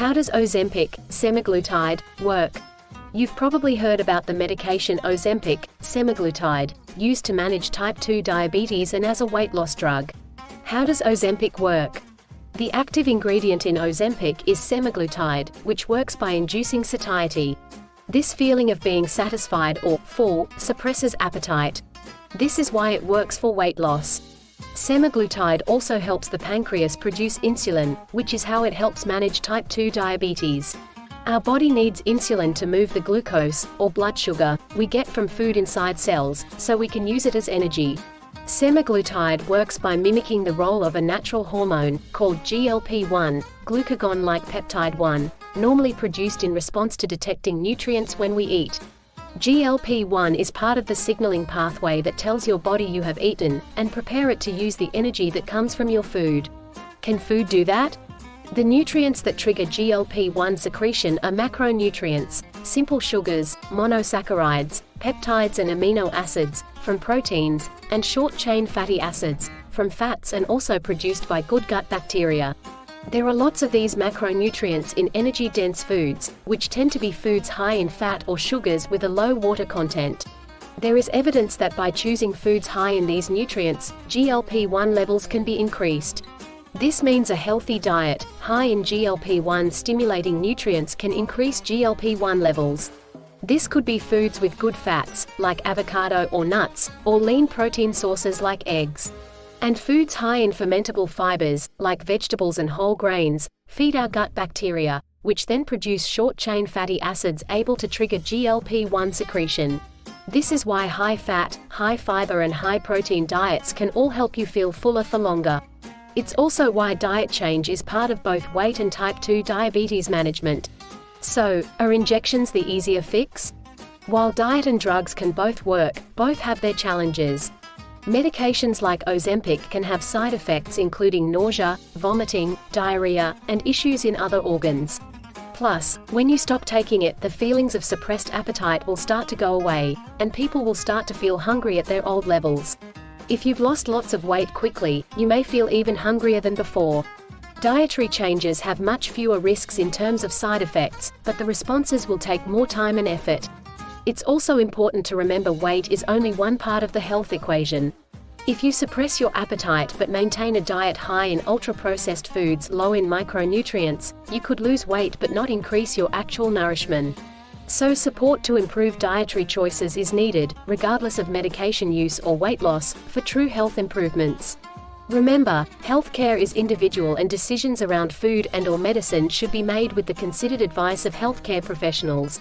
How does Ozempic, semaglutide, work? You've probably heard about the medication Ozempic, semaglutide, used to manage type 2 diabetes and as a weight loss drug. How does Ozempic work? The active ingredient in Ozempic is semaglutide, which works by inducing satiety. This feeling of being satisfied or full suppresses appetite. This is why it works for weight loss. Semaglutide also helps the pancreas produce insulin, which is how it helps manage type 2 diabetes. Our body needs insulin to move the glucose, or blood sugar, we get from food inside cells, so we can use it as energy. Semaglutide works by mimicking the role of a natural hormone, called GLP-1, glucagon-like peptide 1, normally produced in response to detecting nutrients when we eat. GLP-1 is part of the signaling pathway that tells your body you have eaten, and prepare it to use the energy that comes from your food. Can food do that? The nutrients that trigger GLP-1 secretion are macronutrients, simple sugars, monosaccharides, peptides and amino acids, from proteins, and short-chain fatty acids, from fats and also produced by good gut bacteria. There are lots of these macronutrients in energy-dense foods, which tend to be foods high in fat or sugars with a low water content. There is evidence that by choosing foods high in these nutrients, GLP-1 levels can be increased. This means a healthy diet, high in GLP-1 stimulating nutrients can increase GLP-1 levels. This could be foods with good fats, like avocado or nuts, or lean protein sources like eggs. And foods high in fermentable fibers, like vegetables and whole grains, feed our gut bacteria, which then produce short-chain fatty acids able to trigger GLP-1 secretion. This is why high-fat, high-fiber and high-protein diets can all help you feel fuller for longer. It's also why diet change is part of both weight and type 2 diabetes management. So, are injections the easier fix? While diet and drugs can both work, both have their challenges. Medications like Ozempic can have side effects including nausea, vomiting, diarrhea, and issues in other organs. Plus, when you stop taking it, the feelings of suppressed appetite will start to go away, and people will start to feel hungry at their old levels. If you've lost lots of weight quickly, you may feel even hungrier than before. Dietary changes have much fewer risks in terms of side effects, but the responses will take more time and effort. It's also important to remember weight is only one part of the health equation. If you suppress your appetite but maintain a diet high in ultra-processed foods low in micronutrients, you could lose weight but not increase your actual nourishment. So support to improve dietary choices is needed, regardless of medication use or weight loss, for true health improvements. Remember, healthcare is individual and decisions around food and/or medicine should be made with the considered advice of healthcare professionals.